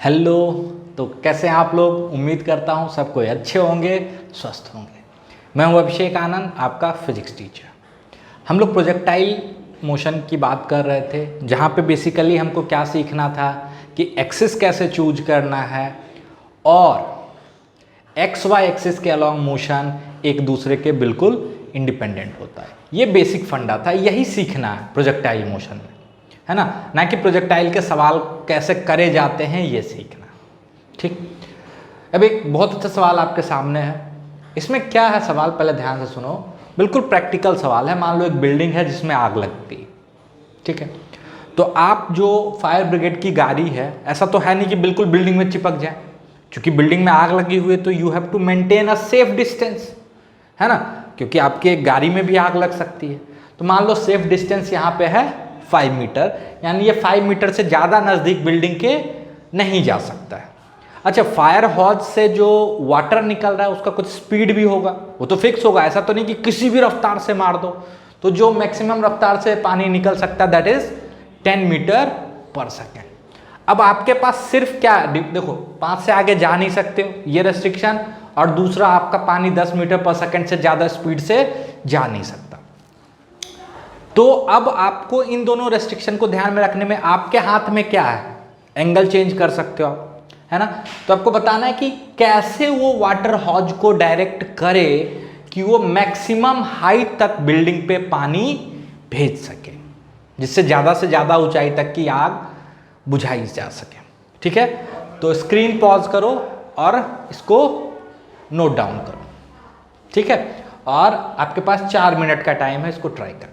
Hello. तो कैसे हैं आप लोग? उम्मीद करता हूँ सब कोई अच्छे होंगे, स्वस्थ होंगे। मैं हूँ अभिषेक आनंद, आपका फिजिक्स टीचर। हम लोग प्रोजेक्टाइल मोशन की बात कर रहे थे, जहाँ पे बेसिकली हमको क्या सीखना था कि एक्सिस कैसे चूज करना है और एक्स वाई एक्सिस के अलॉन्ग मोशन एक दूसरे के बिल्कुल इंडिपेंडेंट होता है। ये बेसिक फंडा था, यही सीखना है प्रोजेक्टाइल मोशन में, है ना कि प्रोजेक्टाइल के सवाल कैसे करे जाते हैं ये सीखना। ठीक, अब एक बहुत अच्छा सवाल आपके सामने है। इसमें क्या है सवाल, पहले ध्यान से सुनो। बिल्कुल प्रैक्टिकल सवाल है। मान लो एक बिल्डिंग है जिसमें आग लग गई, ठीक है। तो आप जो फायर ब्रिगेड की गाड़ी है, ऐसा तो है नहीं कि बिल्कुल बिल्डिंग में चिपक जाए, क्योंकि बिल्डिंग में आग लगी हुई है तो you have to maintain a safe distance, है ना, क्योंकि आपकी एक गाड़ी में भी आग लग सकती है। तो मान लो सेफ डिस्टेंस यहाँ पे है 5 मीटर, यानी ये 5 मीटर से ज़्यादा नज़दीक बिल्डिंग के नहीं जा सकता है। अच्छा, फायर हॉज से जो वाटर निकल रहा है उसका कुछ स्पीड भी होगा, वो तो फिक्स होगा। ऐसा तो नहीं कि किसी भी रफ्तार से मार दो। तो जो मैक्सिमम रफ्तार से पानी निकल सकता है that is 10 metre per second. अब आपके पास सिर्फ क्या, देखो 5 से आगे जा नहीं सकते हो, ये रेस्ट्रिक्शन, और दूसरा आपका पानी 10 मीटर पर सेकेंड से ज़्यादा स्पीड से जा नहीं सकता। तो अब आपको इन दोनों रेस्ट्रिक्शन को ध्यान में रखने में आपके हाथ में क्या है, एंगल चेंज कर सकते हो आप, है ना। तो आपको बताना है कि कैसे वो वाटर हॉज को डायरेक्ट करे कि वो मैक्सिमम हाइट तक बिल्डिंग पे पानी भेज सके, जिससे ज़्यादा से ज़्यादा ऊंचाई तक की आग बुझाई जा सके। ठीक है, तो स्क्रीन पॉज करो और इसको नोट डाउन करो, ठीक है। और आपके पास 4 मिनट का टाइम है इसको ट्राई करने,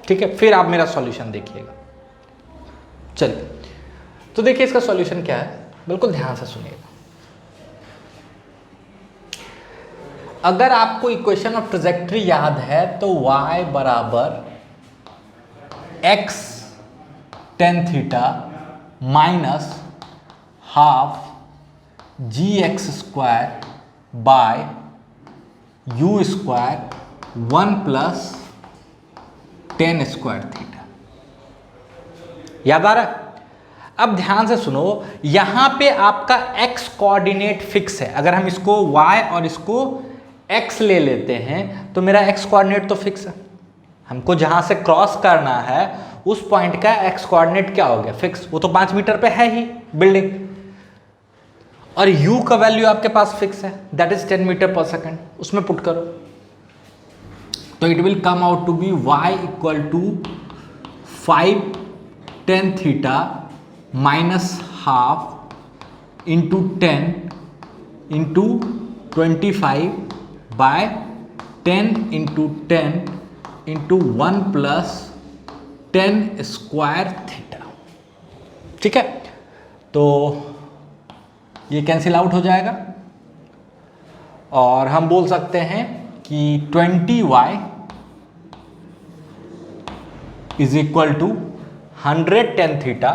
ठीक है। फिर आप मेरा सॉल्यूशन देखिएगा। चलिए, तो देखिए इसका सॉल्यूशन क्या है, बिल्कुल ध्यान से सुनिएगा। अगर आपको इक्वेशन ऑफ ट्रेजेक्टरी याद है तो y बराबर x tan theta minus half gx square by u square 1 plus tan square theta, याद आ रहा है? अब ध्यान से सुनो, यहां पे आपका x कोऑर्डिनेट फिक्स है। अगर हम इसको y और इसको x ले लेते हैं तो मेरा x कोऑर्डिनेट तो फिक्स है। हमको जहां से क्रॉस करना है उस पॉइंट का x कोऑर्डिनेट क्या हो गया, फिक्स। वो तो 5 मीटर पे है ही बिल्डिंग, और u का वैल्यू आपके पास फिक्स है, that is 10 metre per second. उसमें पुट करो तो it will come out to be y equal to 5 tan theta minus half into 10 into 25 by 10 into 10 into 1 plus 10 square theta. ठीक है, तो ये कैंसिल आउट हो जाएगा और हम बोल सकते हैं कि 20y is equal to 100 tan theta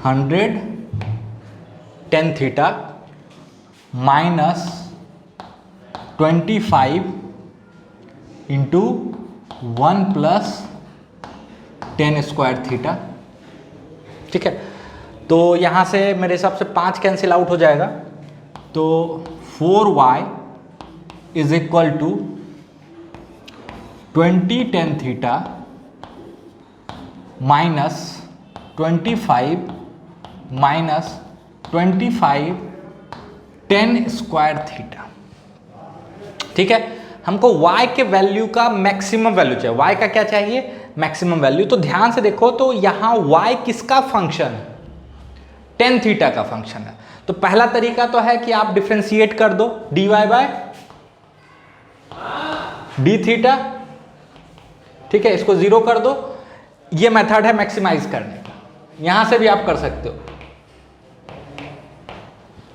100 tan theta minus 25 into 1 plus 10 square theta. ठीक है, तो यहाँ से मेरे हिसाब से 5 कैंसिल आउट हो जाएगा, तो 4y is equal to 20 tan theta minus 25 minus 25 10 square theta. ठीक है, हमको y के वैल्यू का मैक्सिमम वैल्यू चाहिए। y का क्या चाहिए, मैक्सिमम वैल्यू। तो ध्यान से देखो, तो यहां y किसका फंक्शन है, tan थीटा का फंक्शन है। तो पहला तरीका तो है कि आप डिफरेंशिएट कर दो dy बाय डी थीटा, ठीक है, इसको 0 कर दो। ये मेथड है मैक्सिमाइज करने का, यहां से भी आप कर सकते हो,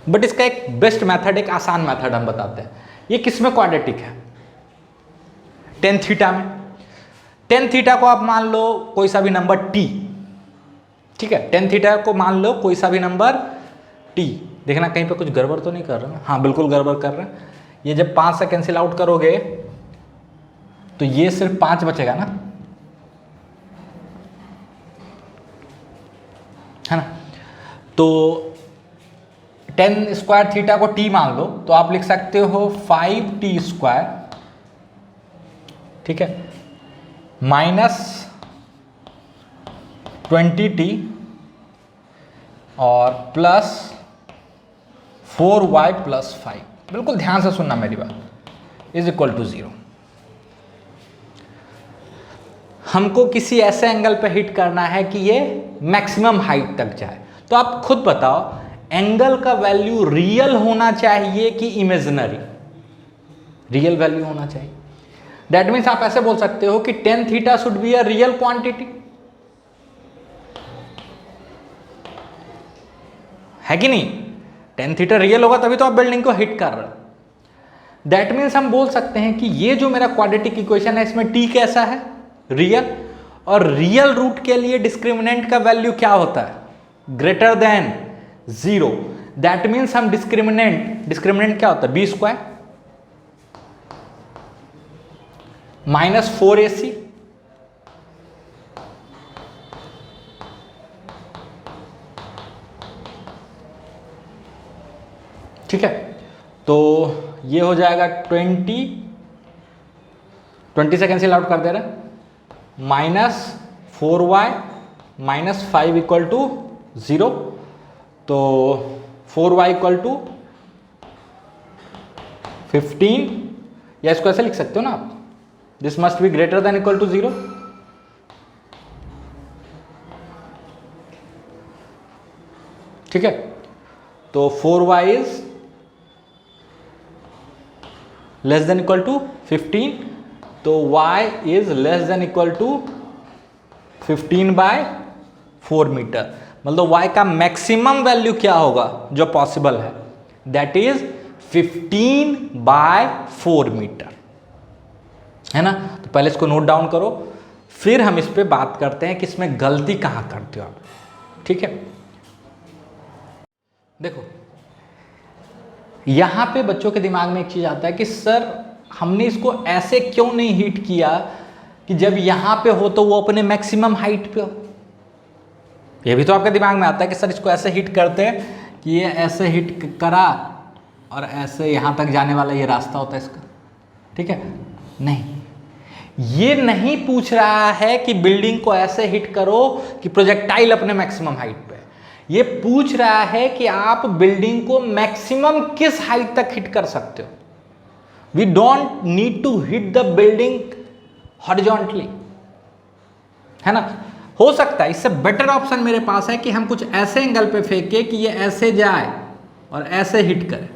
बट इसका एक बेस्ट मेथड, एक आसान मेथड हम बताते हैं। ये किस में क्वाड्रेटिक है, tan थीटा में। tan थीटा को आप मान लो कोई सा भी नंबर t, ठीक है, tan थीटा को मान लो कोई सा भी नंबर t। देखना कहीं पे कुछ गड़बड़ तो नहीं कर रहा ना, हाँ बिल्कुल गड़बड़ कर रहा है। ये जब 5 से कैंसिल आउट करोगे तो ये सिर्फ 5 बचेगा ना, तो टेन स्क्वायर थीटा को टी मान लो तो आप लिख सकते हो 5t², ठीक है, माइनस 20t और प्लस 4y प्लस 5, बिल्कुल ध्यान से सुनना मेरी बात, इज इक्वल टू 0। हमको किसी ऐसे एंगल पे हिट करना है कि ये मैक्सिमम हाइट तक जाए। तो आप खुद बताओ, एंगल का वैल्यू रियल होना चाहिए कि इमेजिनरी? रियल वैल्यू होना चाहिए। दैट मीन्स आप ऐसे बोल सकते हो कि tan theta should be a real quantity, है कि नहीं? टेन थीटा रियल होगा तभी तो आप बिल्डिंग को हिट कर रहे हो। दैट मीन्स हम बोल सकते हैं कि ये जो मेरा क्वाड्रेटिक इक्वेशन है इसमें टी कैसा है? रियल। और रियल रूट के लिए डिस्क्रिमिनेंट का वैल्यू क्या होता है? Greater than 0। दैट मीन्स हम डिस्क्रिमिनेंट क्या होता है? b² माइनस 4ac ठीक है। तो ये हो जाएगा 20 से कैंसिल आउट कर दे रहे, minus 4y minus 5 equal to 0। तो 4y इक्वल टू 15, या इसको ऐसे लिख सकते हो ना आप, this must be greater than equal to 0। ठीक है, तो 4y is less than equal to 15, तो y is less than equal to 15/4 metre. मतलब y का मैक्सिमम वैल्यू क्या होगा जो पॉसिबल है? दैट इज 15/4 मीटर, है ना? तो पहले इसको नोट डाउन करो, फिर हम इस पे बात करते हैं कि इसमें गलती कहां करते हो आप। ठीक है, देखो यहां पे बच्चों के दिमाग में एक चीज आता है कि सर हमने इसको ऐसे क्यों नहीं हिट किया कि जब यहां पे हो तो वो अपने मैक्सिमम हाइट पे हो। ये भी तो आपके दिमाग में आता है कि सर इसको ऐसे हिट करते हैं कि ये ऐसे हिट करा और ऐसे यहां तक जाने वाला ये रास्ता होता है इसका। ठीक है, नहीं, ये नहीं पूछ रहा है कि बिल्डिंग को ऐसे हिट करो कि प्रोजेक्टाइल अपने मैक्सिमम हाइट पे। ये पूछ रहा है कि आप बिल्डिंग को मैक्सिमम किस हाइट तक हिट कर सकते हो। We don't need to hit the building horizontally, है ना? हो सकता है इससे बेटर ऑप्शन मेरे पास है कि हम कुछ ऐसे एंगल पे फेंके कि ये ऐसे जाए और ऐसे हिट करे।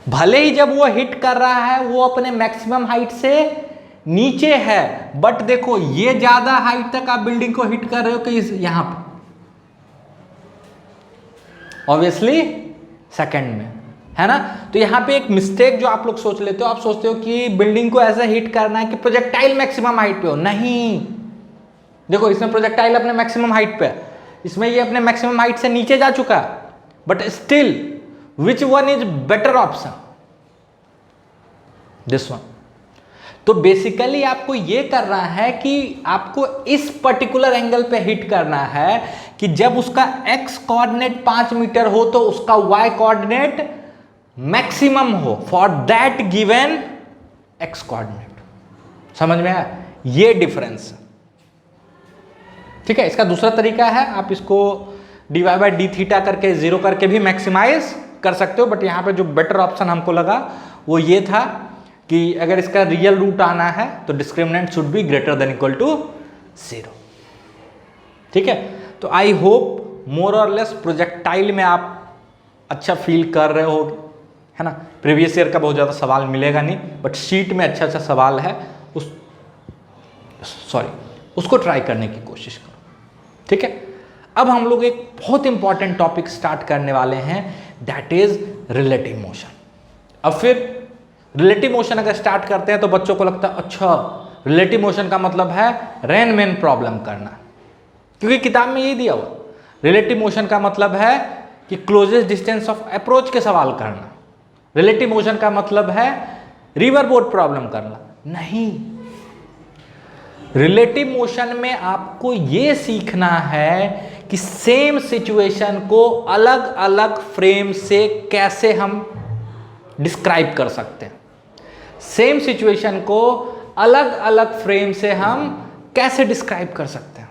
भले ही जब वो हिट कर रहा है वो अपने मैक्सिमम हाइट से नीचे है, बट देखो ये ज्यादा हाइट तक आप बिल्डिंग को हिट कर रहे हो कि यहां पे, ऑब्वियसली सेकंड में, है ना? तो यहां पे एक मिस्टेक जो आप लोग सोच लेते हो, आप सोचते हो कि बिल्डिंग को ऐसे हिट करना है कि प्रोजेक्टाइल मैक्सिमम हाइट पे हो। नहीं, देखो इसमें प्रोजेक्टाइल अपने मैक्सिमम हाइट पे है, इसमें ये अपने मैक्सिमम हाइट से नीचे जा चुका है, but still which one is better option? This one. तो बेसिकली आपको ये करना है कि आपको इस पर्टिकुलर एंगल पे हिट करना है कि जब उसका x कोऑर्डिनेट 5 मीटर हो तो उसका y कोऑर्डिनेट मैक्सिमम हो for that given x coordinate. समझ में आया? ये डिफरेंस। ठीक है, इसका दूसरा तरीका है, आप इसको dy/d थीटा करके 0 करके भी मैक्सिमाइज कर सकते हो, बट यहां पे जो बेटर ऑप्शन हमको लगा वो ये था कि अगर इसका रियल रूट आना है तो discriminant should be greater than equal to 0। ठीक है, तो आई होप मोर और लेस प्रोजेक्टाइल में आप अच्छा फील कर रहे होगे, है ना? प्रीवियस ईयर का बहुत ज़्यादा सवाल मिलेगा नहीं, बट शीट में अच्छा अच्छा सवाल है, उसको ट्राई करने की कोशिश करो। ठीक है, अब हम लोग एक बहुत इंपॉर्टेंट टॉपिक स्टार्ट करने वाले हैं, दैट इज रिलेटिव मोशन। अब फिर रिलेटिव मोशन अगर स्टार्ट करते हैं तो बच्चों को लगता है अच्छा रिलेटिव मोशन का मतलब है रेन मैन प्रॉब्लम करना, क्योंकि किताब में यही दिया हुआ। रिलेटिव मोशन का मतलब है कि क्लोजेस्ट डिस्टेंस ऑफ अप्रोच के सवाल करना। रिलेटिव मोशन का मतलब है रिवर बोट प्रॉब्लम करना। नहीं, रिलेटिव मोशन में आपको यह सीखना है कि सेम सिचुएशन को अलग अलग फ्रेम से कैसे हम डिस्क्राइब कर सकते हैं। सेम सिचुएशन को अलग अलग फ्रेम से हम कैसे डिस्क्राइब कर सकते हैं,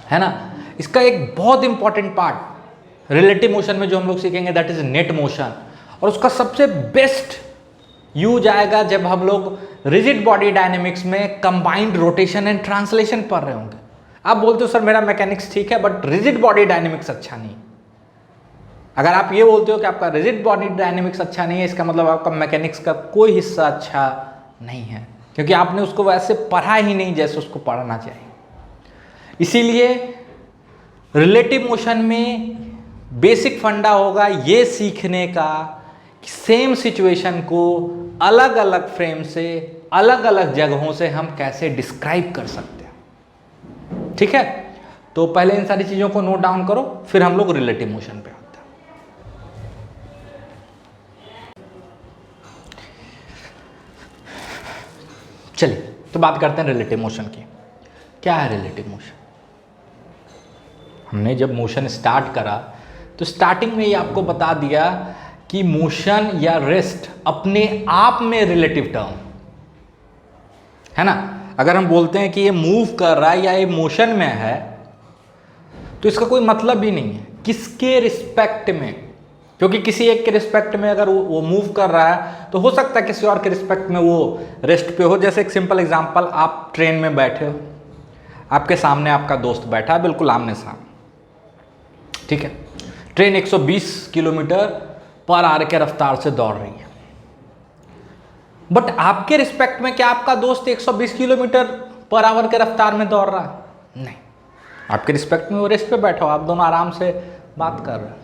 है ना। इसका एक बहुत इंपॉर्टेंट पार्ट रिलेटिव मोशन में जो हम लोग सीखेंगे दैट इज नेट मोशन, और उसका सबसे बेस्ट यूज आएगा जब हम लोग रिजिड बॉडी डायनेमिक्स में कंबाइंड रोटेशन एंड ट्रांसलेशन पढ़ रहे होंगे। आप बोलते हो सर मेरा मैकेनिक्स ठीक है बट रिजिड बॉडी डायनेमिक्स अच्छा नहीं। अगर आप ये बोलते हो कि आपका रिजिड बॉडी डायनेमिक्स अच्छा नहीं है, इसका मतलब आपका मैकेनिक्स का कोई हिस्सा अच्छा नहीं है, क्योंकि आपने उसको वैसे पढ़ा ही नहीं जैसे उसको पढ़ना चाहिए। इसीलिए रिलेटिव मोशन में बेसिक फंडा होगा ये सीखने का कि सेम सिचुएशन को अलग अलग फ्रेम से अलग अलग जगहों से हम कैसे डिस्क्राइब कर सकते हैं। ठीक है, तो पहले इन सारी चीजों को नोट डाउन करो, फिर हम लोग रिलेटिव मोशन पे आते हैं। चलिए तो बात करते हैं रिलेटिव मोशन की। क्या है रिलेटिव मोशन? हमने जब मोशन स्टार्ट करा तो स्टार्टिंग में ही आपको बता दिया कि मोशन या रेस्ट अपने आप में रिलेटिव टर्म है ना। अगर हम बोलते हैं कि ये मूव कर रहा है या ये मोशन में है तो इसका कोई मतलब ही नहीं है किसके रिस्पेक्ट में, क्योंकि किसी एक के रिस्पेक्ट में अगर वो मूव कर रहा है तो हो सकता है किसी और के रिस्पेक्ट में वो रेस्ट पे हो। जैसे एक सिंपल एग्जांपल, आप ट्रेन में बैठे हो, आपके सामने आपका दोस्त बैठा है बिल्कुल आमने सामने, ठीक है। ट्रेन 120 किलोमीटर पर आवर के रफ्तार से दौड़ रही है, बट आपके रिस्पेक्ट में क्या आपका दोस्त 120 किलोमीटर पर आवर के रफ्तार में दौड़ रहा है? नहीं, आपके रिस्पेक्ट में वो रेस्ट पे बैठा हो, आप दोनों आराम से बात कर रहे हैं।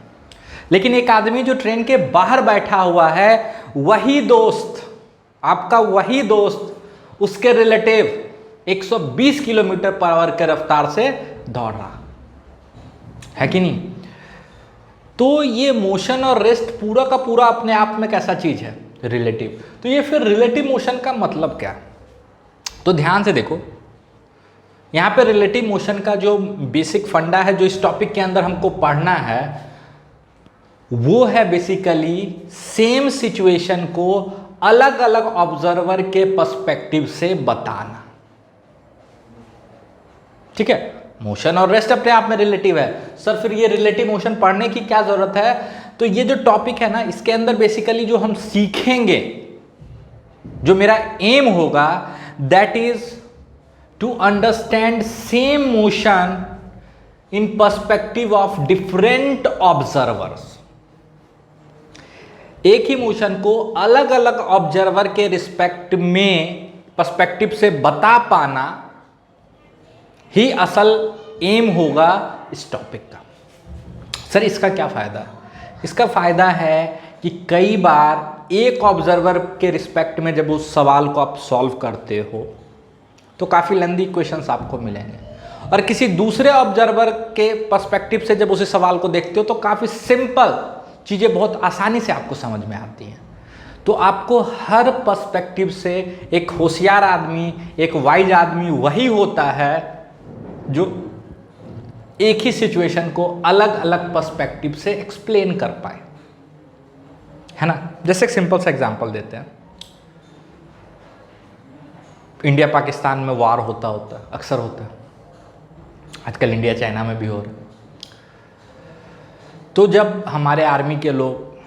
लेकिन एक आदमी जो ट्रेन के बाहर बैठा हुआ है, वही दोस्त, आपका वही दोस्त उसके रिलेटिव 120 किलोमीटर पर आवर के रफ्तार से दौड़ रहा है कि नहीं। तो ये मोशन और रेस्ट पूरा का पूरा अपने आप में कैसा चीज है? रिलेटिव। तो ये फिर रिलेटिव मोशन का मतलब क्या? तो ध्यान से देखो, यहां पे रिलेटिव मोशन का जो बेसिक फंडा है जो इस टॉपिक के अंदर हमको पढ़ना है वो है बेसिकली सेम सिचुएशन को अलग अलग ऑब्जर्वर के पर्सपेक्टिव से बताना। ठीक है, मोशन और रेस्ट अपने आप में रिलेटिव है। सर फिर ये रिलेटिव मोशन पढ़ने की क्या जरूरत है? तो ये जो टॉपिक है ना, इसके अंदर बेसिकली जो हम सीखेंगे, जो मेरा एम होगा that is to understand same motion in perspective of different observers. एक ही मोशन को अलग अलग ऑब्जर्वर के रिस्पेक्ट में पर्सपेक्टिव से बता पाना ही असल एम होगा इस टॉपिक का। सर इसका क्या फायदा है? इसका फायदा है कि कई बार एक ऑब्जर्वर के रिस्पेक्ट में जब उस सवाल को आप सॉल्व करते हो तो काफ़ी लेंदी क्वेश्चंस आपको मिलेंगे, और किसी दूसरे ऑब्जर्वर के पर्सपेक्टिव से जब उसी सवाल को देखते हो तो काफ़ी सिंपल चीज़ें बहुत आसानी से आपको समझ में आती हैं। तो आपको हर पर्सपेक्टिव से एक होशियार आदमी, एक वाइज आदमी वही होता है जो एक ही सिचुएशन को अलग अलग पर्सपेक्टिव से एक्सप्लेन कर पाए, है ना। जैसे एक सिंपल सा एग्जांपल देते हैं, इंडिया पाकिस्तान में वार होता अक्सर होता है, आजकल इंडिया चाइना में भी हो रहा है। तो जब हमारे आर्मी के लोग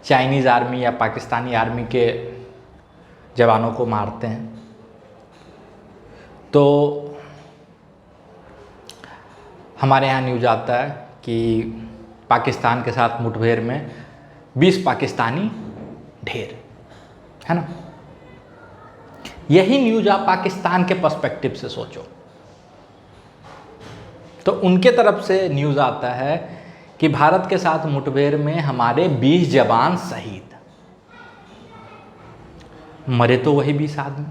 चाइनीज़ आर्मी या पाकिस्तानी आर्मी के जवानों को मारते हैं तो हमारे यहाँ न्यूज़ आता है कि पाकिस्तान के साथ मुठभेड़ में 20 पाकिस्तानी ढेर, है ना। यही न्यूज़ आप पाकिस्तान के पर्सपेक्टिव से सोचो तो उनके तरफ से न्यूज़ आता है कि भारत के साथ मुठभेड़ में हमारे 20 जवान शहीद, मरे तो वही 20 आदमी,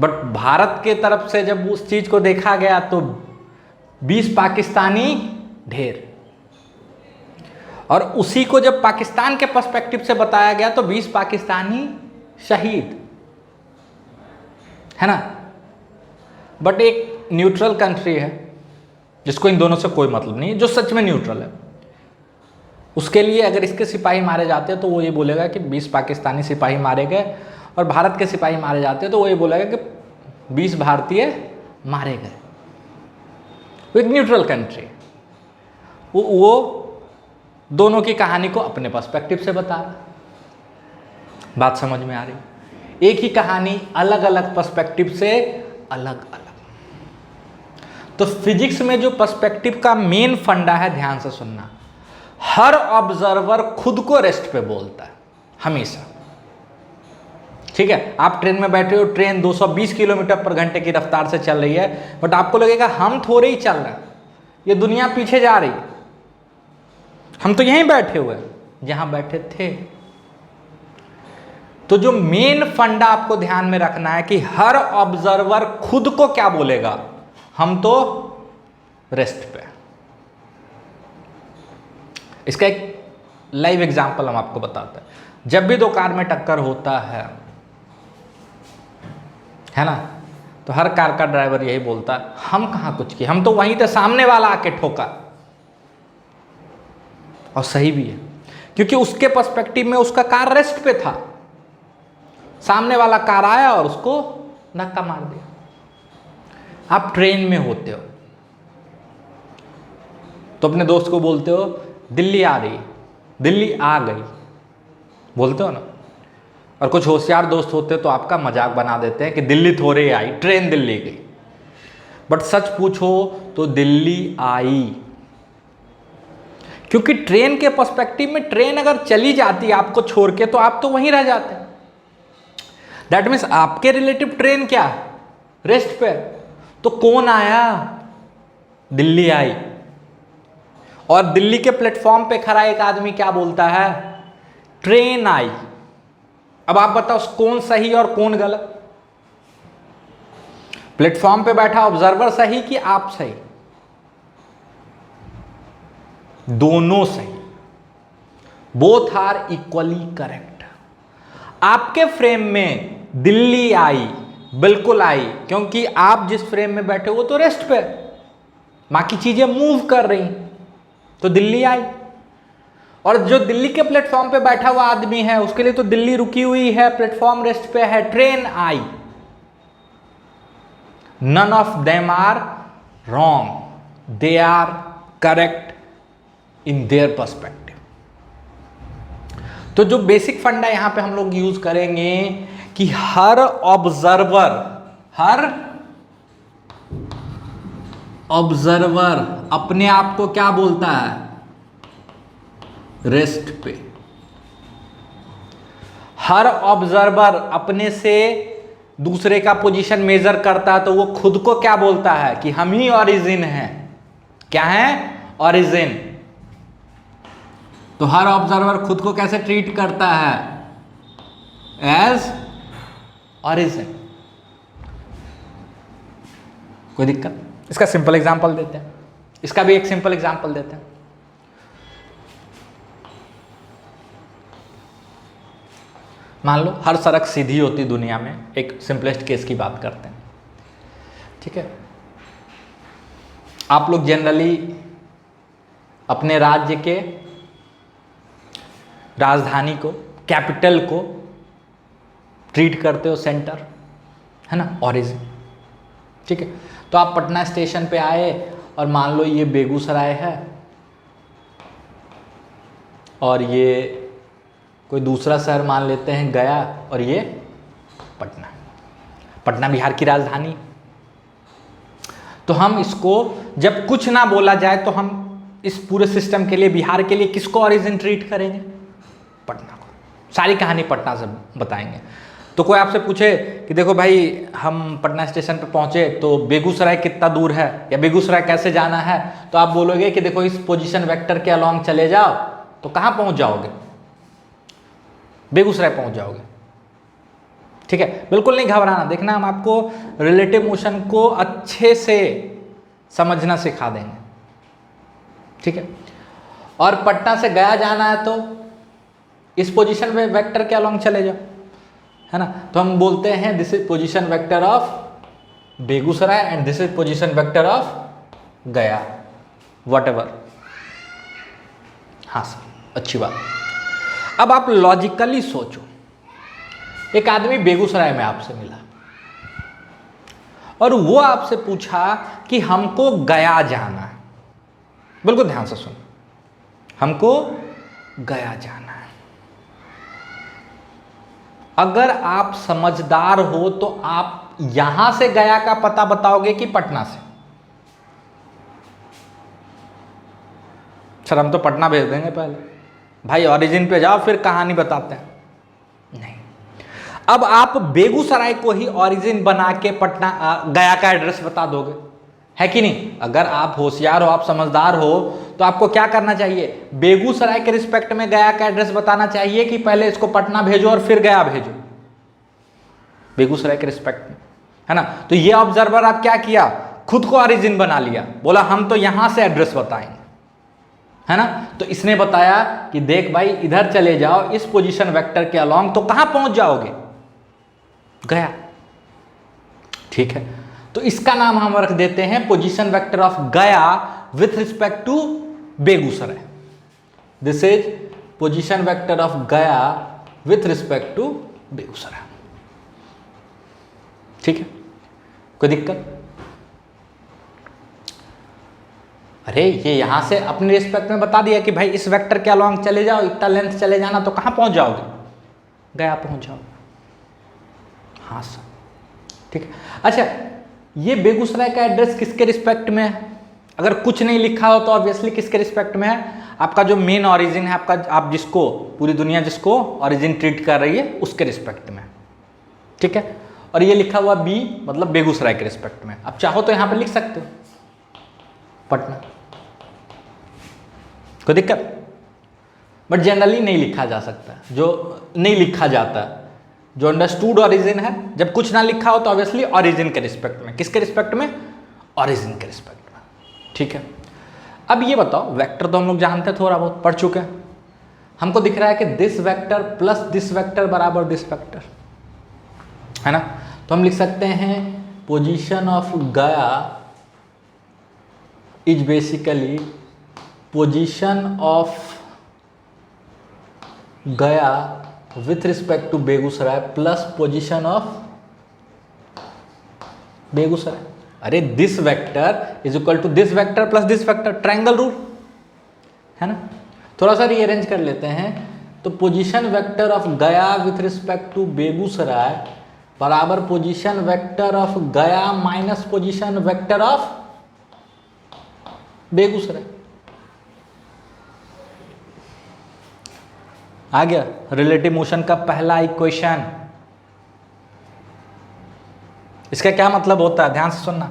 बट भारत के तरफ से जब उस चीज़ को देखा गया तो 20 पाकिस्तानी ढेर, और उसी को जब पाकिस्तान के पर्सपेक्टिव से बताया गया तो 20 पाकिस्तानी शहीद, है ना। बट एक न्यूट्रल कंट्री है जिसको इन दोनों से कोई मतलब नहीं है, जो सच में न्यूट्रल है, उसके लिए अगर इसके सिपाही मारे जाते हैं तो वो ये बोलेगा कि 20 पाकिस्तानी सिपाही मारे गए, और भारत के सिपाही मारे जाते हैं तो वो ये बोलेगा कि 20 भारतीय मारे गए। वो एक न्यूट्रल कंट्री, वो दोनों की कहानी को अपने पर्सपेक्टिव से बता रहा। बात समझ में आ रही? एक ही कहानी अलग अलग पर्सपेक्टिव से अलग अलग। तो फिजिक्स में जो पर्सपेक्टिव का मेन फंडा है, ध्यान से सुनना, हर ऑब्जर्वर खुद को रेस्ट पे बोलता है हमेशा। ठीक है, आप ट्रेन में बैठे हो, ट्रेन 220 किलोमीटर पर घंटे की रफ्तार से चल रही है, बट आपको लगेगा हम थोड़े ही चल रहे हैं, ये दुनिया पीछे जा रही है, हम तो यहीं बैठे हुए हैं जहां बैठे थे। तो जो मेन फंडा आपको ध्यान में रखना है कि हर ऑब्जर्वर खुद को क्या बोलेगा, हम तो रेस्ट पे। इसका एक लाइव एग्जांपल हम आपको बताते हैं। जब भी दो कार में टक्कर होता है ना, तो हर कार का ड्राइवर यही बोलता है, हम कहां कुछ किए, हम तो वहीं थे, सामने वाला आके ठोका। और सही भी है, क्योंकि उसके पर्सपेक्टिव में उसका कार रेस्ट पे था, सामने वाला कार आया और उसको धक्का मार दिया। आप ट्रेन में होते हो तो अपने दोस्त को बोलते हो दिल्ली आ रही, दिल्ली आ गई, बोलते हो ना। और कुछ होशियार दोस्त होते तो आपका मजाक बना देते हैं कि दिल्ली थोड़ी आई, ट्रेन दिल्ली गई। बट सच पूछो तो दिल्ली आई, क्योंकि ट्रेन के पर्सपेक्टिव में ट्रेन अगर चली जाती आपको छोड़ के तो आप तो वहीं रह जाते। दैट मीन्स आपके रिलेटिव ट्रेन क्या, रेस्ट पे। तो कौन आया, दिल्ली आई। और दिल्ली के प्लेटफॉर्म पे खड़ा एक आदमी क्या बोलता है, ट्रेन आई। अब आप बताओ कौन सही और कौन गलत? प्लेटफॉर्म पे बैठा ऑब्जर्वर सही कि आप सही? दोनों सही, बोथ आर इक्वली करेक्ट। आपके फ्रेम में दिल्ली आई, बिल्कुल आई, क्योंकि आप जिस फ्रेम में बैठे हो तो रेस्ट पे, बाकी चीजें मूव कर रही, तो दिल्ली आई। और जो दिल्ली के प्लेटफॉर्म पे बैठा हुआ आदमी है उसके लिए तो दिल्ली रुकी हुई है, प्लेटफॉर्म रेस्ट पे है, ट्रेन आई। None of them are wrong, they are correct in their perspective. तो जो बेसिक फंडा यहां पे हम लोग यूज करेंगे कि हर ऑब्जर्वर अपने आप को क्या बोलता है, रेस्ट पे। हर ऑब्जर्वर अपने से दूसरे का पोजीशन मेजर करता है तो वो खुद को क्या बोलता है कि हम ही ओरिजिन हैं। क्या है, ओरिजिन। तो हर ऑब्जर्वर खुद को कैसे ट्रीट करता है, एज ओरिजिन। कोई दिक्कत? इसका सिंपल एग्जांपल देते हैं, इसका भी एक सिंपल एग्जांपल देते हैं। मान लो हर सड़क सीधी होती दुनिया में, एक सिंपलेस्ट केस की बात करते हैं, ठीक है। आप लोग जनरली अपने राज्य के राजधानी को, कैपिटल को ट्रीट करते हो सेंटर, है ना, ओरिजिन, ठीक है। तो आप पटना स्टेशन पे आए और मान लो ये बेगूसराय है और ये कोई दूसरा शहर मान लेते हैं गया, और ये पटना, पटना बिहार की राजधानी। तो हम इसको जब कुछ ना बोला जाए तो हम इस पूरे सिस्टम के लिए, बिहार के लिए किसको ओरिजिन ट्रीट करेंगे, पटना को। सारी कहानी पटना से बताएंगे। तो कोई आपसे पूछे कि देखो भाई हम पटना स्टेशन पे पहुंचे तो बेगूसराय कितना दूर है या बेगूसराय कैसे जाना है, तो आप बोलोगे कि देखो इस पोजीशन वेक्टर के अलोंग चले जाओ, तो कहाँ पहुंच जाओगे, बेगूसराय पहुंच जाओगे, ठीक है। बिल्कुल नहीं घबराना, देखना हम आपको रिलेटिव मोशन को अच्छे से समझना सिखा देंगे, ठीक है। और पटना से गया जाना है तो इस पोजीशन में वेक्टर के अलोंग चले जाओ, है ना। तो हम बोलते हैं this is position vector of Begusarai and this is position vector of गया, व्हाटएवर। हाँ सर, अच्छी बात। अब आप लॉजिकली सोचो, एक आदमी बेगूसराय में आपसे मिला और वो आपसे पूछा कि हमको गया जाना है। बिल्कुल ध्यान से सुनो, हमको गया जाना है। अगर आप समझदार हो तो आप यहां से गया का पता बताओगे कि पटना से? सर हम तो पटना भेज देंगे पहले। भाई ओरिजिन पे जाओ फिर कहानी बताते हैं। नहीं, अब आप बेगूसराय को ही ओरिजिन बना के पटना गया का एड्रेस बता दोगे, है कि नहीं? अगर आप होशियार हो, आप समझदार हो, तो आपको क्या करना चाहिए? बेगूसराय के रिस्पेक्ट में गया का एड्रेस बताना चाहिए कि पहले इसको पटना भेजो और फिर गया भेजो, बेगूसराय के रिस्पेक्ट में, है ना? तो ये ऑब्जर्वर आप क्या किया, खुद को ओरिजिन बना लिया, बोला हम तो यहां से एड्रेस बताएंगे, है ना? तो इसने बताया कि देख भाई इधर चले जाओ इस पोजीशन वेक्टर के अलोंग, तो कहां पहुंच जाओगे? गया। ठीक है, तो इसका नाम हम रख देते हैं position vector of Gaya with respect to Begusarai. This is position vector of Gaya with respect to Begusarai. ठीक है, कोई दिक्कत? अरे ये यहां से अपने रिस्पेक्ट में बता दिया कि भाई इस वेक्टर के अलोंग चले जाओ, इतना लेंथ चले जाना, तो कहां पहुंच जाओगे? गया पहुंच जाओगे। हाँ सर, ठीक है। अच्छा, ये बेगूसराय का एड्रेस किसके रिस्पेक्ट में है? अगर कुछ नहीं लिखा हो तो ऑब्वियसली किसके रिस्पेक्ट में है? आपका जो मेन ओरिजिन है, आपका आप जिसको पूरी दुनिया जिसको ओरिजिन ट्रीट कर रही है उसके रिस्पेक्ट में, ठीक है। और ये लिखा हुआ बी मतलब बेगूसराय के रिस्पेक्ट में। अब चाहो तो यहां पर लिख सकते हो पटना, कोई दिक्कत? बट जनरली नहीं लिखा जा सकता, जो नहीं लिखा जाता, जो अंडरस्टूड ओरिजिन है, जब कुछ ना लिखा हो तो ऑब्वियसली ओरिजिन के रिस्पेक्ट में। किसके रिस्पेक्ट में? ओरिजिन के रिस्पेक्ट में, ठीक है। अब ये बताओ, वेक्टर तो हम लोग जानते हैं, थोड़ा बहुत पढ़ चुके हैं। हमको दिख रहा है कि this vector plus this vector बराबर दिस वेक्टर, है ना? तो हम लिख सकते हैं position of Gaya is basically position of Gaya with respect to Begusarai plus position of Begusarai. अरे this vector is equal to this vector plus this vector, triangle rule, है ना? थोड़ा सा रीअरेंज कर लेते हैं। तो position vector of Gaya with respect to Begusarai बराबर पोजीशन वेक्टर ऑफ गया minus position vector of Begusarai. आ गया रिलेटिव मोशन का पहला इक्वेशन। इसका क्या मतलब होता है, ध्यान से सुनना।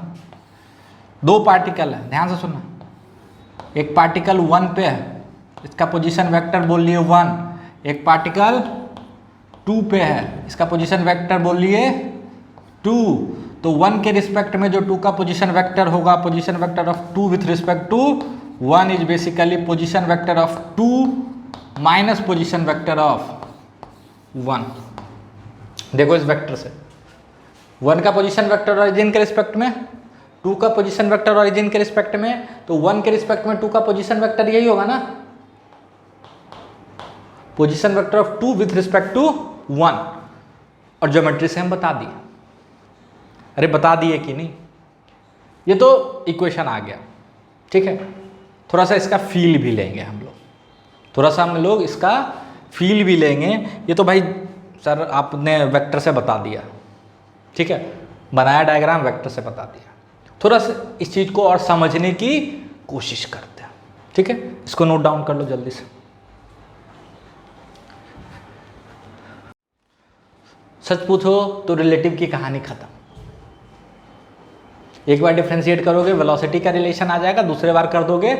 दो पार्टिकल है, ध्यान से सुनना। एक पार्टिकल 1 पे है, इसका पोजीशन वेक्टर बोल लिए 1। एक पार्टिकल 2 पे है, इसका पोजीशन वेक्टर बोल लिए 2। तो 1 के रिस्पेक्ट में जो 2 का पोजीशन वेक्टर होगा, position vector of 2 with respect to 1 is basically position vector of 2 minus position vector of 1। देखो इस वेक्टर से 1 का पोजीशन वेक्टर ओरिजिन के रिस्पेक्ट में, 2 का पोजीशन वेक्टर ओरिजिन के रिस्पेक्ट में, तो 1 के रिस्पेक्ट में 2 का पोजीशन वेक्टर यही होगा ना, position vector of 2 with respect to 1। और ज्योमेट्री से हम बता दिए। अरे बता दिए कि नहीं? ये तो इक्वेशन आ गया, ठीक है। थोड़ा सा इसका फील भी लेंगे हम लोग, थोड़ा सा हम लोग इसका फील भी लेंगे। ये तो भाई सर आपने वेक्टर से बता दिया, ठीक है, बनाया डायग्राम वेक्टर से बता दिया। थोड़ा सा इस चीज़ को और समझने की कोशिश करते हैं, ठीक है। इसको नोट डाउन कर लो जल्दी से। सच पूछो तो रिलेटिव की कहानी खत्म। एक बार डिफरेंशिएट करोगे वेलोसिटी का रिलेशन आ जाएगा, दूसरे बार कर दोगे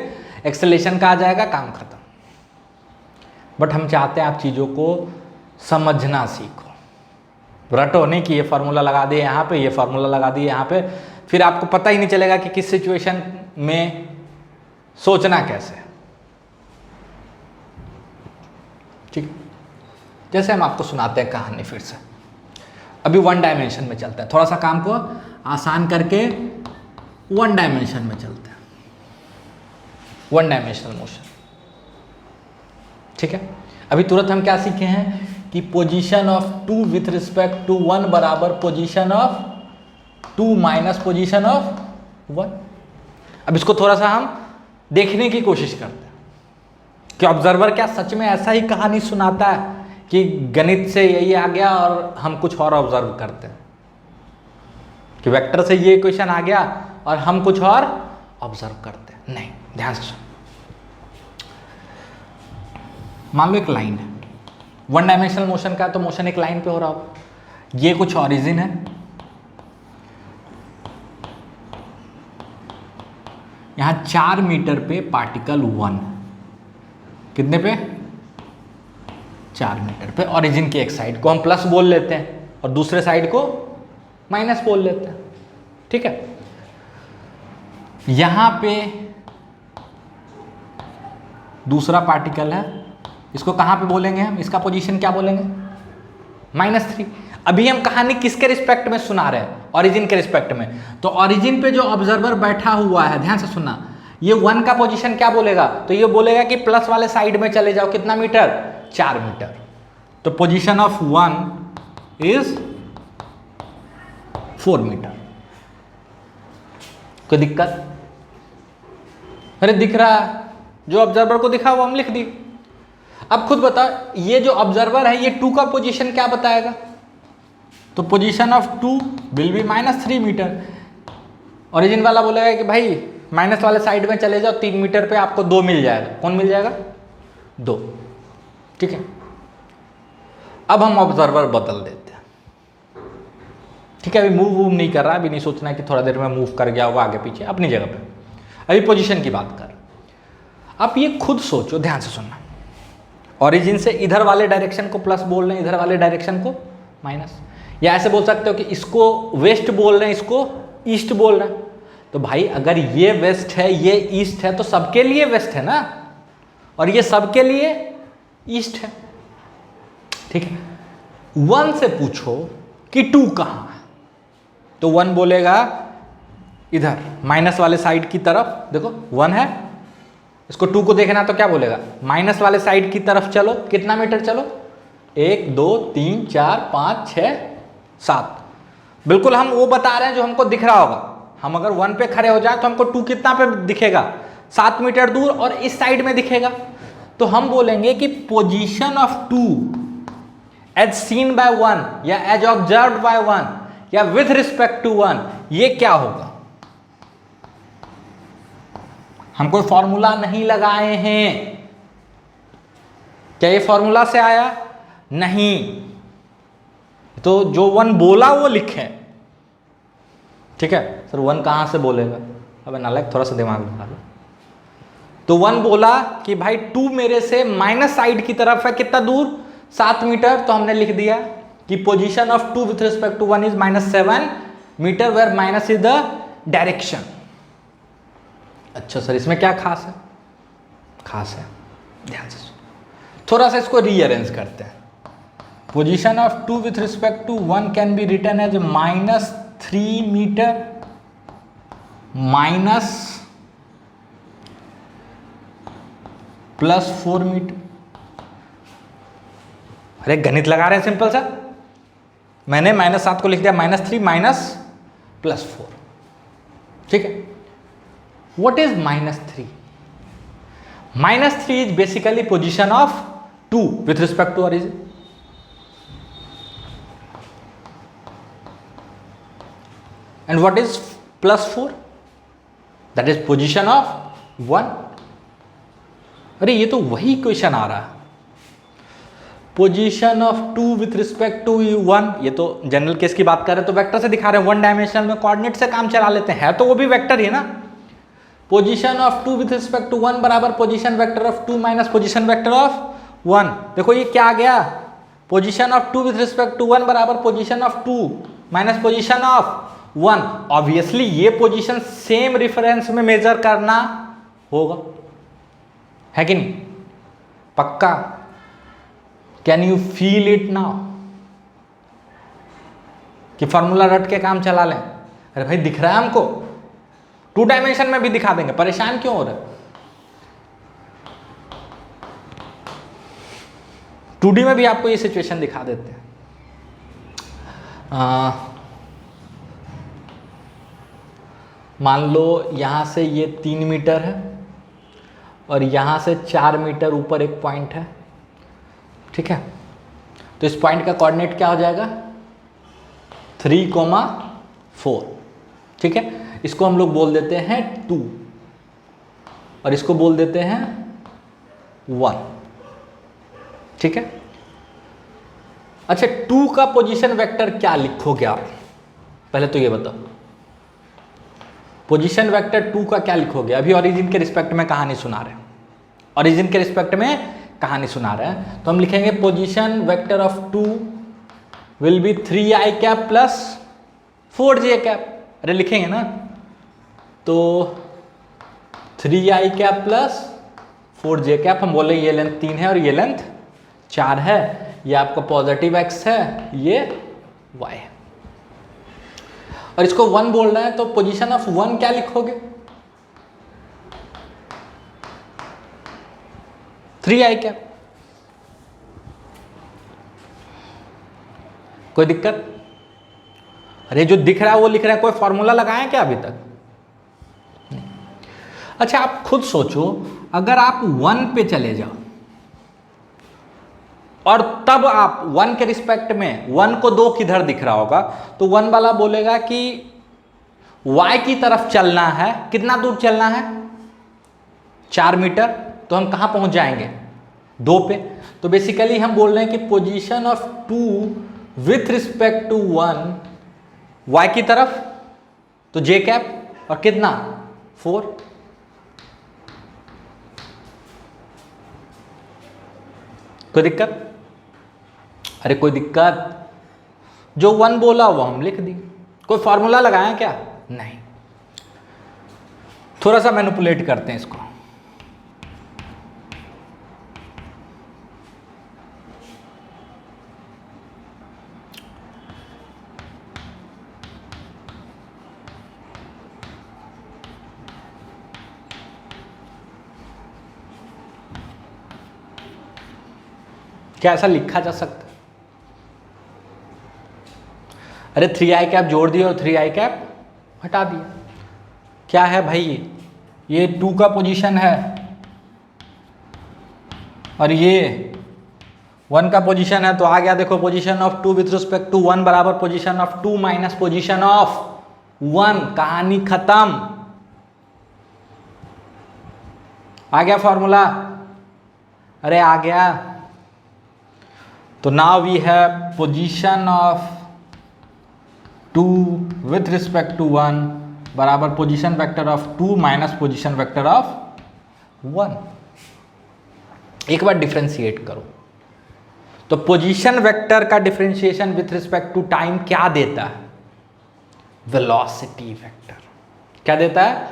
एक्सेलरेशन का आ जाएगा, काम खत्म। बट हम चाहते हैं आप चीज़ों को समझना सीखो, रटो नहीं कि ये फार्मूला लगा दिए यहाँ पे, ये फार्मूला लगा दिए यहाँ पे, फिर आपको पता ही नहीं चलेगा कि किस सिचुएशन में सोचना कैसे, ठीक। जैसे हम आपको सुनाते हैं कहानी फिर से। अभी 1 डायमेंशन में चलता है, थोड़ा सा काम को आसान करके वन डायमेंशन में चलते हैं, वन डायमेंशनल मोशन। ठीक है, अभी तुरंत हम क्या सीखे हैं कि position of two with respect to one बराबर position of two minus position of one. अब इसको थोड़ा सा हम देखने की कोशिश करते हैं कि ऑब्जर्वर क्या सच में ऐसा ही कहानी सुनाता है कि गणित से यही आ गया और हम कुछ और ऑब्जर्व करते हैं, कि वेक्टर से ये क्वेश्चन आ गया और हम कुछ और ऑब्जर्व करते हैं। नहीं, ध्यान से सुनो। मान लो एक लाइन है, वन डायमेंशनल मोशन का, तो मोशन एक लाइन पे हो रहा होगा। ये कुछ ओरिजिन है, यहां 4 मीटर पे पार्टिकल 1, कितने पे? 4 मीटर पे। ओरिजिन की एक साइड को हम प्लस बोल लेते हैं और दूसरे साइड को माइनस बोल लेते हैं। ठीक है, यहां पे दूसरा पार्टिकल है, इसको कहां पे बोलेंगे हम? इसका पोजीशन क्या बोलेंगे? -3। अभी हम कहानी किसके रिस्पेक्ट में सुना रहे हैं? ओरिजिन के रिस्पेक्ट में। तो ओरिजिन पे जो ऑब्जर्वर बैठा हुआ है, ध्यान से सुनना, ये 1 का पोजीशन क्या बोलेगा? तो ये बोलेगा कि प्लस वाले साइड में चले जाओ। कितना मीटर? 4 मीटर। तो पोजीशन ऑफ 1 इज 4 मीटर। कोई दिक्कत? अरे दिख रहा है, जो ऑब्जर्वर को दिखा वो हम लिख दिए। अब खुद बताओ, ये जो ऑब्जर्वर है ये 2 का पोजीशन क्या बताएगा? तो position of 2 will be -3 metre. Origin वाला बोलेगा कि भाई माइनस वाले साइड में चले जाओ, 3 मीटर पे आपको 2 मिल जाएगा। कौन मिल जाएगा? 2। ठीक है, अब हम ऑब्जर्वर बदल देते हैं। ठीक है, अभी मूव नहीं कर रहा, अभी नहीं सोचना है कि थोड़ा देर में मूव कर गया होगा आगे पीछे, अपनी जगह पे। अभी पोजीशन की बात कर। अब ये खुद सोचो, ध्यान से सुनना, ओरिजिन से इधर वाले डायरेक्शन को प्लस बोल रहे हैं, इधर वाले डायरेक्शन को माइनस, या ऐसे बोल सकते हो कि इसको वेस्ट बोल रहे हैं, इसको ईस्ट बोल रहे हैं। तो भाई अगर ये वेस्ट है, ये ईस्ट है, तो सबके लिए वेस्ट है ना, और ये सबके लिए ईस्ट है। ठीक है, 1 से पूछो कि 2 कहाँ है, तो 1 बोलेगा इधर माइनस वाले साइड की तरफ। देखो 1 है, इसको 2 को देखना तो क्या बोलेगा? माइनस वाले साइड की तरफ चलो। कितना मीटर चलो? 1 2 3 4 5 6 7। बिल्कुल हम वो बता रहे हैं जो हमको दिख रहा होगा। हम अगर 1 पे खड़े हो जाए तो हमको 2 कितना पे दिखेगा? 7 मीटर दूर, और इस साइड में दिखेगा। तो हम बोलेंगे कि position of 2 as seen by 1 या एज ऑब्जर्व्ड बाय 1 या विथ रिस्पेक्ट टू 1, ये क्या होगा? हम कोई फॉर्मूला नहीं लगाए हैं। क्या ये फॉर्मूला से आया? नहीं। तो जो 1 बोला वो लिखें। ठीक है सर, 1 कहां से बोलेगा? अबे नालायक, थोड़ा सा दिमाग लगा लो। तो 1 बोला कि भाई 2 मेरे से माइनस साइड की तरफ है, कितना दूर? 7 मीटर। तो हमने लिख दिया कि position of 2 with respect to 1 is -7 metre, where minus is the direction. अच्छा सर, इसमें क्या खास है? खास है, ध्यान से थोड़ा सा इसको रीअरेंज करते हैं। Position of 2 with respect to 1 can be written as -3 metre minus +4 metre. अरे गणित लगा रहे हैं सिंपल सा, मैंने -7 को लिख दिया -3 माइनस +4। ठीक है, what is -3? -3 is basically position of 2 with respect to origin. And what is +4? That is position of 1. अरे ये तो वही क्वेश्चन आ रहा है। Position of 2 with respect to 1, ये तो जनरल केस की बात कर रहे हैं, तो वेक्टर से दिखा रहे हैं। 1 डायमेंशनल में कोऑर्डिनेट से काम चला लेते हैं, तो वो भी वेक्टर ही है ना। Position of 2 with respect to 1 बराबर position vector of 2 minus position vector of 1। देखो ये क्या आ गया? Position of 2 with respect to 1 बराबर position of 2 minus position of 1। Obviously ये पोजीशन सेम रेफरेंस में मेजर करना होगा, है कि नहीं? पक्का? Can you feel it now? कि फॉर्मूला रट के काम चला लें? अरे भाई दिख रहा है हमको, 2 डायमेंशन में भी दिखा देंगे, परेशान क्यों हो रहे? 2D में भी आपको ये सिचुएशन दिखा देते हैं। मान लो यहाँ से ये 3 मीटर है और यहाँ से 4 मीटर ऊपर एक पॉइंट है, ठीक है। तो इस पॉइंट का कोऑर्डिनेट क्या हो जाएगा? 3,4, ठीक है। इसको हम लोग बोल देते हैं 2 और इसको बोल देते हैं 1, ठीक है। अच्छा, 2 का पोजीशन वेक्टर क्या लिखोगे आप? पहले तो ये बताओ, पोजीशन वेक्टर 2 का क्या लिखोगे? अभी ओरिजिन के रिस्पेक्ट में कहानी सुना रहे हैं, ओरिजिन के रिस्पेक्ट में कहानी सुना रहे हैं, तो हम लिखेंगे position vector of 2 will B 3i cap plus 4j cap. अरे लिखेंगे ना, तो 3i cap plus 4j cap. हम बोले ये लेंथ 3 है और ये लेंथ 4 है, ये आपका पॉजिटिव x है, ये y है, और इसको 1 बोल रहे हैं, तो पोजीशन ऑफ 1 क्या लिखोगे? 3i cap. कोई दिक्कत? अरे जो दिख रहा है वो लिख रहा है, कोई फॉर्मूला लगाएं क्या अभी तक? नहीं। अच्छा, आप खुद सोचो, अगर आप 1 पे चले जाओ और तब आप 1 के रिस्पेक्ट में 1 को 2 किधर दिख रहा होगा, तो 1 वाला बोलेगा कि y की तरफ चलना है, कितना दूर चलना है? 4 मीटर। तो हम कहाँ पहुँच जाएंगे? 2 पे। तो बेसिकली हम बोल रहे हैं कि position of 2 with respect to 1 y की तरफ, तो j कैप, और कितना? 4। कोई दिक्कत? अरे कोई दिक्कत? जो 1 बोला वो हम लिख दी। कोई फॉर्मूला लगाएं क्या? नहीं। थोड़ा सा मैनिपुलेट करते हैं इसको। क्या ऐसा लिखा जा सकता है? अरे 3i कैप जोड़ दिया और 3i कैप हटा दिया। क्या है भाई, ये 2 का पोजीशन है और ये 1 का पोजीशन है, तो आ गया देखो position of 2 with respect to 1 बराबर position of 2 minus position of 1। कहानी खत्म। आ गया फॉर्मूला? अरे आ गया। तो now we have position of 2 with respect to 1 बराबर position vector of 2 minus position vector of 1। एक बार डिफ्रेंशिएट करो, तो पोजीशन वेक्टर का differentiation with respect to time क्या देता है? Velocity vector. क्या देता है?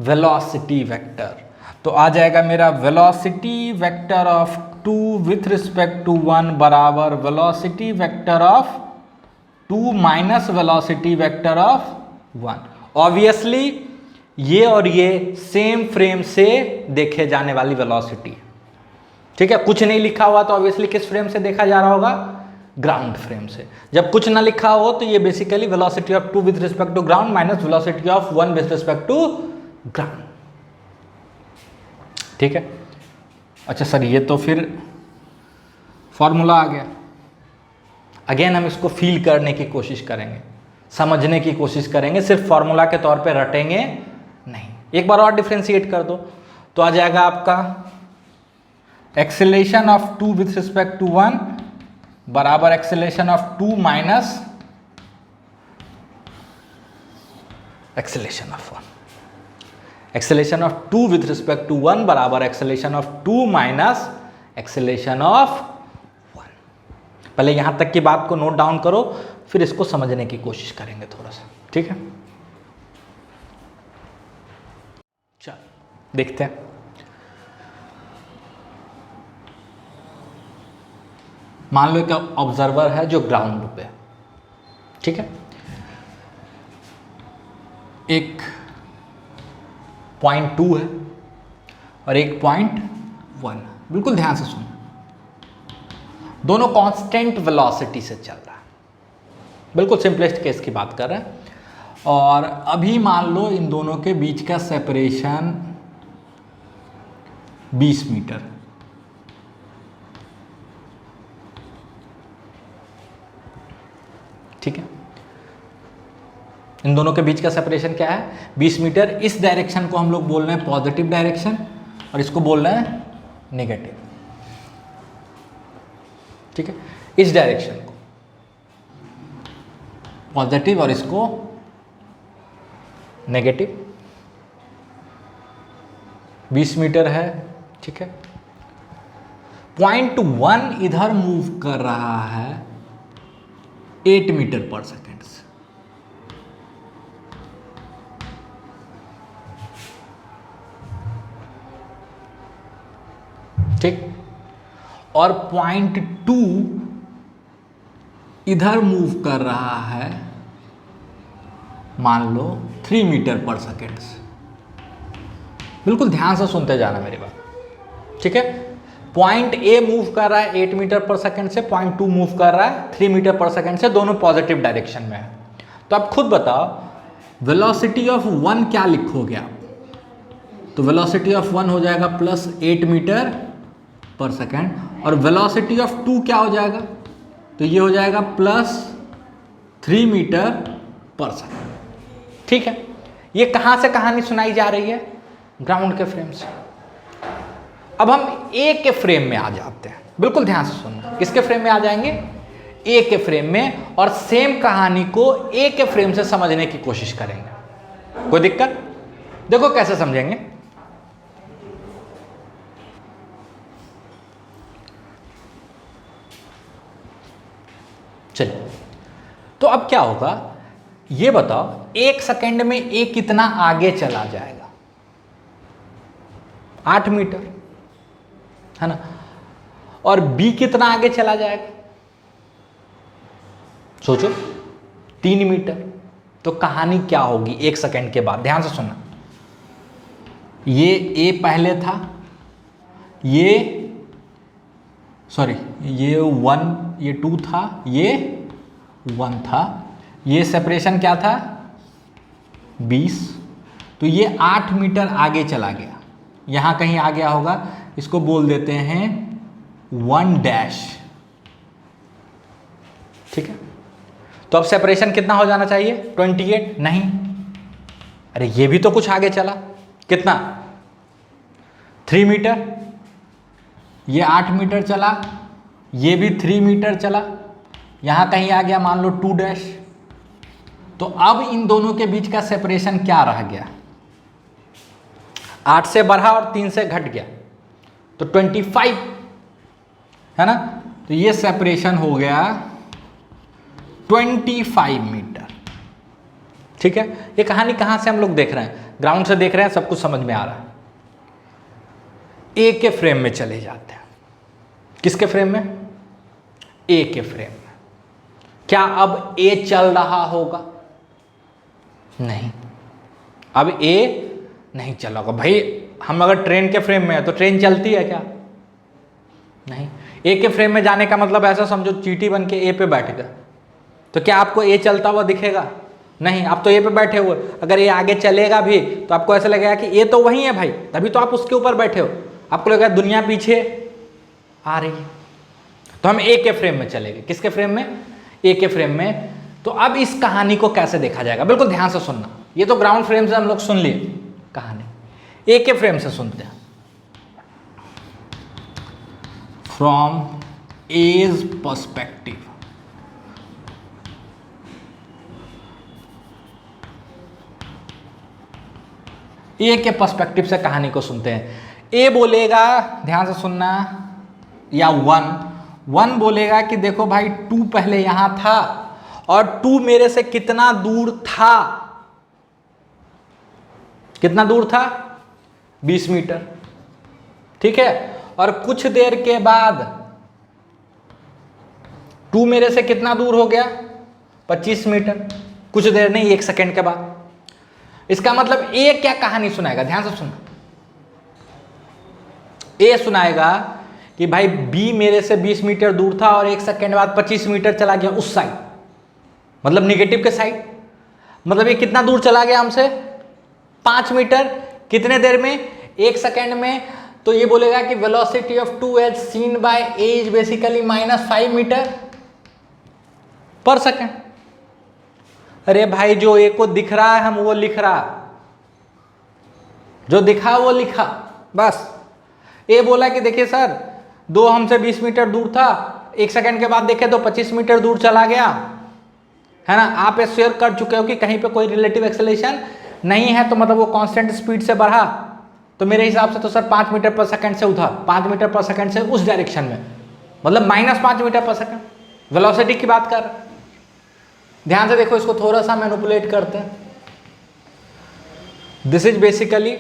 Velocity vector. तो आ जाएगा मेरा velocity vector of 2 with respect to 1 बराबर velocity vector of 2 minus velocity vector of 1। Obviously ये और ये सेम फ्रेम से देखे जाने वाली वेलोसिटी है, ठीक है। कुछ नहीं लिखा हुआ तो ऑब्वियसली किस फ्रेम से देखा जा रहा होगा? ग्राउंड फ्रेम से। जब कुछ ना लिखा हो तो ये basically velocity of 2 with respect to ground minus velocity of 1 with respect to ground, ठीक है। अच्छा सर, ये तो फिर फॉर्मूला आ गया। अगेन हम इसको फील करने की कोशिश करेंगे, समझने की कोशिश करेंगे, सिर्फ फॉर्मूला के तौर पे रटेंगे नहीं। एक बार और डिफ्रेंशिएट कर दो, तो आ जाएगा आपका acceleration of 2 with respect to 1 बराबर acceleration of 2 minus acceleration of 1। Acceleration of 2 with respect to 1 बराबर acceleration of 2 minus acceleration of 1। पहले यहां तक की बात को नोट डाउन करो, फिर इसको समझने की कोशिश करेंगे थोड़ा सा, ठीक है। चल देखते हैं। मान लो एक ऑब्जर्वर है जो ग्राउंड पे है, ठीक है। एक 0.2 है और एक 0.1। बिल्कुल ध्यान से सुनो, दोनों कांस्टेंट वेलोसिटी से चल रहा है, बिल्कुल सिंपलेस्ट केस की बात कर रहे हैं। और अभी मान लो इन दोनों के बीच का सेपरेशन 20 मीटर, ठीक है। इन दोनों के बीच का सेपरेशन क्या है? 20 मीटर। इस डायरेक्शन को हम लोग बोल रहे हैं पॉजिटिव डायरेक्शन और इसको बोल रहे हैं नेगेटिव, ठीक है। इस डायरेक्शन को पॉजिटिव और इसको नेगेटिव। 20 मीटर है, ठीक है। 0.1 इधर मूव कर रहा है 8 मीटर पर सेकेंड से, ठीक। और 0.2 इधर मूव कर रहा है मान लो 3 मीटर पर सेकेंड से। बिल्कुल ध्यान से सुनते जाना मेरी बात, ठीक है। पॉइंट ए मूव कर रहा है 8 मीटर पर सेकेंड से, 0.2 मूव कर रहा है 3 मीटर पर सेकेंड से, दोनों पॉजिटिव डायरेक्शन में है। तो आप खुद बताओ वेलोसिटी ऑफ 1 क्या लिखोगे आप? तो वेलोसिटी ऑफ 1 हो जाएगा प्लस 8 मीटर पर सेकेंड, और वेलोसिटी ऑफ 2 क्या हो जाएगा? तो ये हो जाएगा प्लस 3 मीटर पर सेकेंड, ठीक है। ये कहाँ से कहानी सुनाई जा रही है? ग्राउंड के फ्रेम से। अब हम ए के फ्रेम में आ जाते हैं, बिल्कुल ध्यान से सुनना। किसके फ्रेम में आ जाएंगे? ए के फ्रेम में, और सेम कहानी को ए के फ्रेम से समझने की कोशिश करेंगे। कोई दिक्कत? देखो कैसे समझेंगे। चलिए, तो अब क्या होगा ये बताओ, 1 सेकेंड में ए कितना आगे चला जाएगा? 8 मीटर, है ना। और बी कितना आगे चला जाएगा? सोचो, 3 मीटर। तो कहानी क्या होगी 1 सेकेंड के बाद? ध्यान से सुनना। ये ए पहले था, ये 1, ये 2 था, ये 1 था, ये सेपरेशन क्या था? 20। तो ये 8 मीटर आगे चला गया, यहां कहीं आ गया होगा, इसको बोल देते हैं 1 ठीक है। तो अब सेपरेशन कितना हो जाना चाहिए? 28। नहीं, अरे ये भी तो कुछ आगे चला। कितना? 3 मीटर। ये 8 मीटर चला, ये भी 3 मीटर चला, यहां कहीं आ गया मान लो 2। तो अब इन दोनों के बीच का सेपरेशन क्या रह गया? 8 से बढ़ा और 3 से घट गया, तो 25, है ना। तो ये सेपरेशन हो गया 25 मीटर, ठीक है। ये कहानी कहां से हम लोग देख रहे हैं? ग्राउंड से देख रहे हैं, सब कुछ समझ में आ रहा है। ए के फ्रेम में चले जाते हैं। किसके फ्रेम में? ए के फ्रेम में। क्या अब ए चल रहा होगा? नहीं, अब ए नहीं चला होगा। भाई हम अगर ट्रेन के फ्रेम में है तो ट्रेन चलती है क्या? नहीं। ए के फ्रेम में जाने का मतलब ऐसा समझो, चींटी बन के ए पे बैठ गया, तो क्या आपको ए चलता हुआ दिखेगा? नहीं, आप तो ए पे बैठे हुए। अगर ये आगे चलेगा भी तो आपको ऐसा लगेगा कि ये तो वही है भाई, तभी तो आप उसके ऊपर बैठे हो। आपको लगेगा दुनिया पीछे आ रही है। तो हम ए के फ्रेम में चलेंगे। किसके फ्रेम में? ए के फ्रेम में। तो अब इस कहानी को कैसे देखा जाएगा? बिल्कुल ध्यान से सुनना। ये तो ग्राउंड फ्रेम से हम लोग सुन लिए कहानी, ए के फ्रेम से सुनते हैं। फ्रॉम एज पर्सपेक्टिव, ए के पर्सपेक्टिव से कहानी को सुनते हैं। ए बोलेगा, ध्यान से सुनना, या 1 बोलेगा कि देखो भाई 2 पहले यहां था और 2 मेरे से कितना दूर था? कितना दूर था? 20 मीटर, ठीक है। और कुछ देर के बाद 2 मेरे से कितना दूर हो गया? 25 मीटर। कुछ देर नहीं, 1 सेकेंड के बाद। इसका मतलब ए क्या कहानी सुनाएगा, ध्यान से सुनना। ए सुनाएगा कि भाई बी मेरे से 20 मीटर दूर था और 1 सेकेंड बाद 25 मीटर चला गया उस साइड, मतलब निगेटिव के साइड। मतलब ये कितना दूर चला गया हमसे, 5 मीटर। कितने देर में, 1 सेकेंड में। तो ये बोलेगा कि velocity of 2 as seen by A is basically -5 metre per second. अरे भाई जो ए को दिख रहा है हम वो लिख रहा, जो दिखा वो लिखा बस। ए बोला कि देखिए सर दो हमसे 20 मीटर दूर था, 1 सेकेंड के बाद देखे तो 25 मीटर दूर चला गया, है ना। आप एश्योर कर चुके हो कि कहीं पे कोई रिलेटिव एक्सेलरेशन नहीं है, तो मतलब वो कांस्टेंट स्पीड से बढ़ा। तो मेरे हिसाब से तो सर 5 मीटर पर सेकंड से उधर, 5 मीटर पर सेकंड से उस डायरेक्शन में, मतलब -5 मीटर पर सेकंड वेलोसिटी की बात कर। ध्यान से देखो, इसको थोड़ा सा मैनिपुलेट करते हैं। This is basically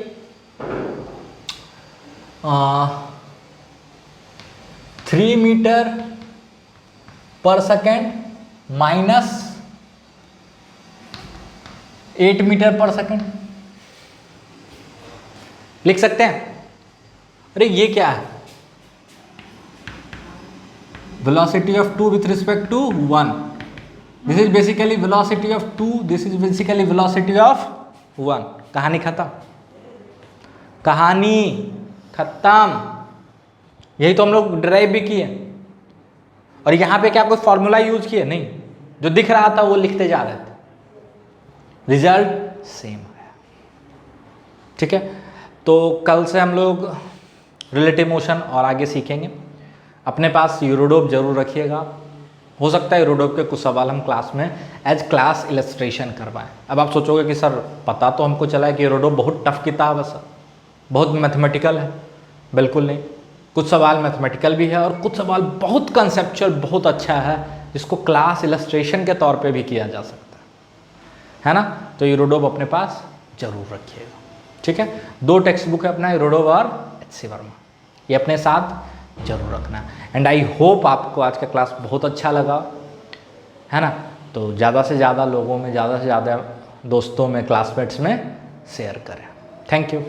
3 metre per second -8 metre per second लिख सकते हैं। अरे ये क्या है, velocity of 2 with respect to 1, this is basically velocity of 2, this is basically velocity of 1। कहानी खत्म, कहानी खत्म। यही तो हम लोग ड्राइव भी किए, और यहाँ पे क्या कोई फॉर्मूला यूज किए नहीं, जो दिख रहा था वो लिखते जा रहे थे, रिजल्ट सेम आया। ठीक है, तो कल से हम लोग रिलेटिव मोशन और आगे सीखेंगे। अपने पास यूरोडोप जरूर रखिएगा। हो सकता है यूरोडोप के कुछ सवाल हम क्लास में एज क्लास इलस्ट्रेशन करवाएं। अब आप सोचोगे कि सर पता तो हमको चला है कि यूरोडोप बहुत टफ किताब है सर, बहुत मैथमेटिकल है। बिल्कुल नहीं, कुछ सवाल मैथमेटिकल भी है और कुछ सवाल बहुत कंसेप्चुअल, बहुत अच्छा है, जिसको क्लास इलस्ट्रेशन के तौर पे भी किया जा सकता है ना। तो यूरोडोप अपने पास जरूर रखिएगा। ठीक है, 2 टेक्स्ट बुक है अपना, यूरोडोप और HC वर्मा, ये अपने साथ जरूर रखना। एंड आई होप आपको आज का क्लास बहुत अच्छा लगा, है ना। तो ज़्यादा से ज़्यादा लोगों में, ज़्यादा से ज़्यादा दोस्तों में, क्लासमेट्स में शेयर करें। Thank you.